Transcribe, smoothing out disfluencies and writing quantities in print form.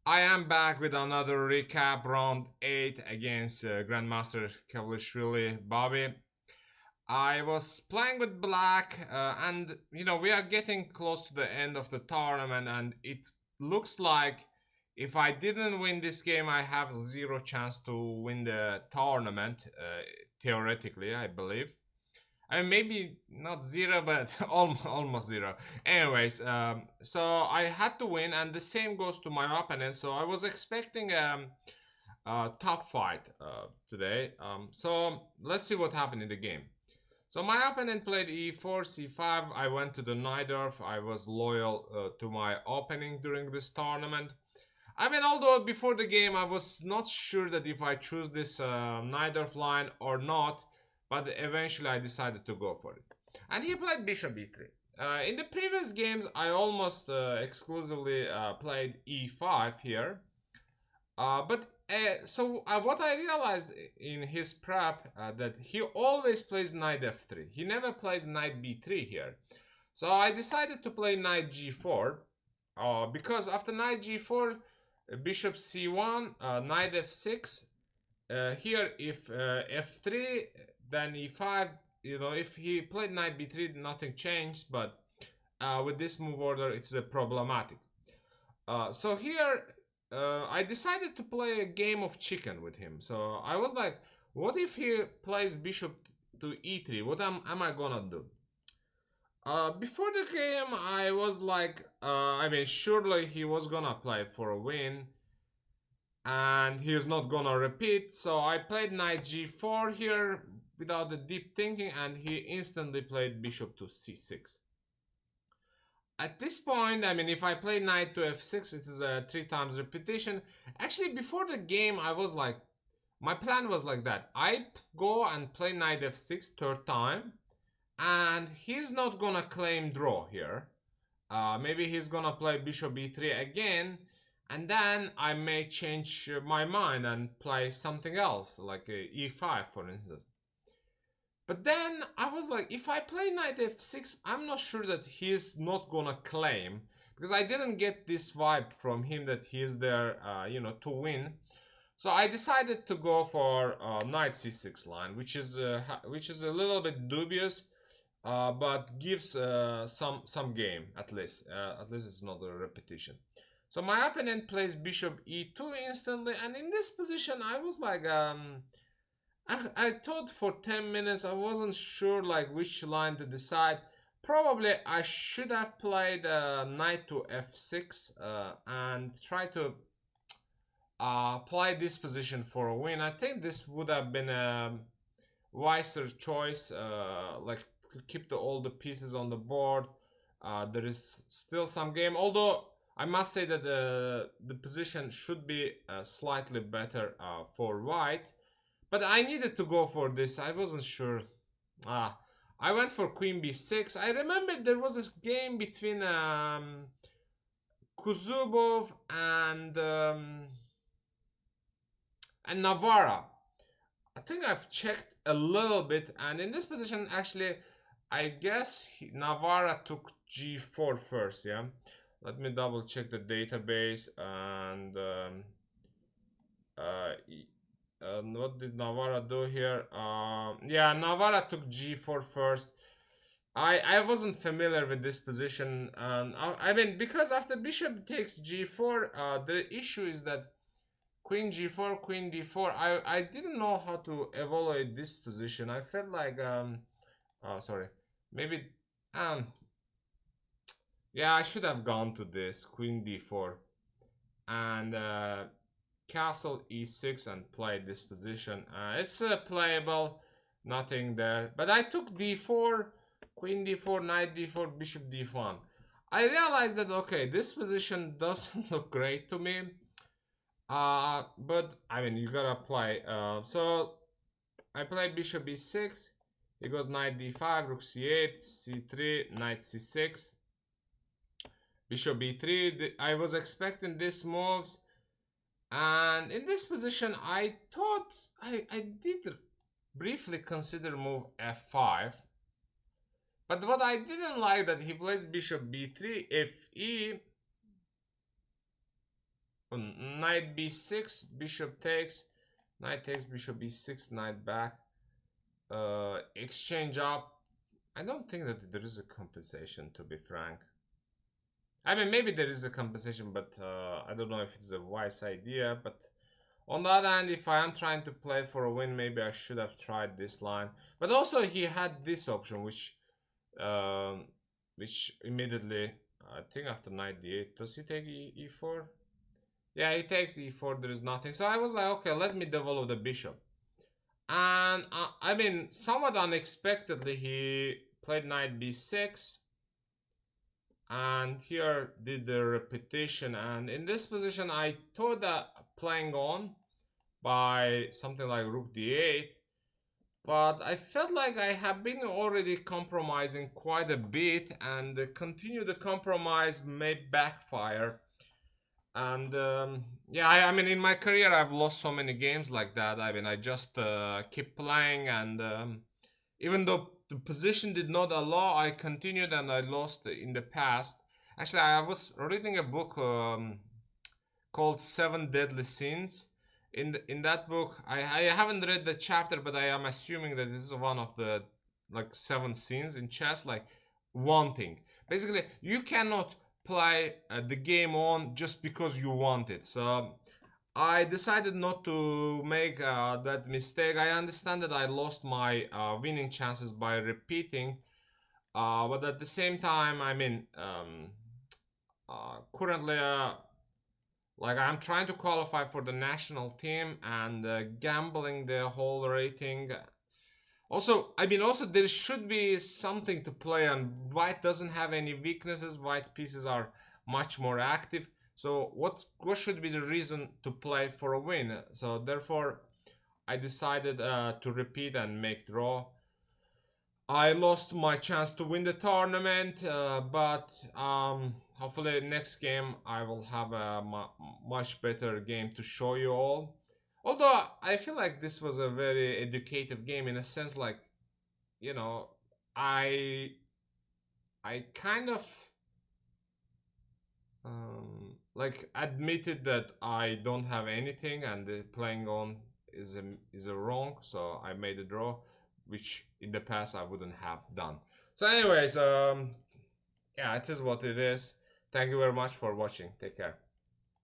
I am back with another recap round 8 against Grandmaster Kevlishvili Bobby. I was playing with black and we are getting close to the end of the tournament, and it looks like if I didn't win this game I have zero chance to win the tournament, theoretically I believe. I mean, maybe not zero, but almost zero. Anyways, so I had to win, and the same goes to my opponent. So I was expecting a tough fight today. So let's see what happened in the game. So my opponent played e4, c5. I went to the knight off. I was loyal to my opening during this tournament. I mean, although before the game I was not sure that if I choose this knight off line or not, but eventually I decided to go for it. And he played bishop e3. In the previous games, I almost exclusively played e5 here. But what I realized in his prep that he always plays knight f3. He never plays knight b3 here. So I decided to play knight g4 because after knight g4, bishop c1, knight f6. Here, if f3, then e5. If he played knight b3, nothing changed. But with this move order, it's problematic. So here, I decided to play a game of chicken with him. So I was like, what if he plays bishop to e3? What am I gonna do? Before the game, I was like, surely he was gonna play for a win, and he is not gonna repeat. So I played knight g4 here without the deep thinking, and he instantly played bishop to c6. At this point, if I play knight to f6, it is a 3 times repetition. Actually, before the game, I was like, my plan was like that. I go and play knight f6 third time, and he's not gonna claim draw here. Maybe he's gonna play bishop e3 again, and then I may change my mind and play something else, like e5 for instance. But then I was like, if I play knight f6, I'm not sure that he's not gonna claim, because I didn't get this vibe from him that he's there, to win. So I decided to go for knight c6 line, which is a little bit dubious, but gives some game at least. At least it's not a repetition. So my opponent plays bishop e2 instantly, and in this position I was like, I thought for 10 minutes. I wasn't sure like which line to decide. Probably I should have played knight to f6 and try to play this position for a win. I think this would have been a wiser choice, like to keep all the pieces on the board. There is still some game, although I must say that the position should be slightly better for white. But I needed to go for this. I wasn't sure. I went for queen b6. I remember there was this game between Kuzubov and Navarra. I think I've checked a little bit, and in this position, actually, I guess Navarra took g4 first. Yeah, let me double check the database. And what did Navarra do here? Yeah, Navarra took g4 first. I wasn't familiar with this position. Because after bishop takes g4, the issue is that queen g4, queen d4. I didn't know how to evaluate this position. I felt like oh, sorry, maybe yeah, I should have gone to this queen d4 and castle e6 and played this position. It's playable, nothing there. But I took d4, queen d4, knight d4, bishop d1. I realized that okay, this position doesn't look great to me. But you gotta play. So I play bishop b6. It goes knight d5, rook c8, c3, knight c6, bishop b3. I was expecting these moves. And in this position, I thought I did briefly consider move f5. But what I didn't like that he plays bishop b3, fe. happen? Knight b6, bishop takes, knight takes, bishop b6, knight back. Exchange up. I don't think that there is a compensation, to be frank. I mean, maybe there is a compensation, but I don't know if it's a wise idea. But on the other hand, if I am trying to play for a win, maybe I should have tried this line. But also he had this option, which immediately, I think after knight d8, does he take e4? Yeah, he takes e4, there is nothing. So I was like, okay, let me develop the bishop. And I mean, somewhat unexpectedly, he played knight b6. And here did the repetition. And in this position, I thought that playing on by something like rook d8. But I felt like I have been already compromising quite a bit, and continue the compromise may backfire. And yeah, I mean, in my career, I've lost so many games like that. I mean, I just keep playing, and even though the position did not allow, I continued and I lost in the past. Actually, I was reading a book called Seven Deadly Sins. In that book, I haven't read the chapter, but I am assuming that this is one of the like 7 sins in chess, like wanting. Basically, you cannot play the game on just because you want it. So I decided not to make that mistake. I understand that I lost my winning chances by repeating, but at the same time, I mean, currently, like I'm trying to qualify for the national team and gambling the whole rating. Also, I mean, also there should be something to play on. White doesn't have any weaknesses. White pieces are much more active. So what should be the reason to play for a win? So therefore, I decided to repeat and make draw. I lost my chance to win the tournament, but hopefully next game I will have a much better game to show you all. Although I feel like this was a very educative game in a sense, like, you know, I kind of like admitted that I don't have anything and the playing on is a wrong, so I made a draw, which in the past I wouldn't have done. So anyways, yeah, it is what it is. Thank you very much for watching. Take care.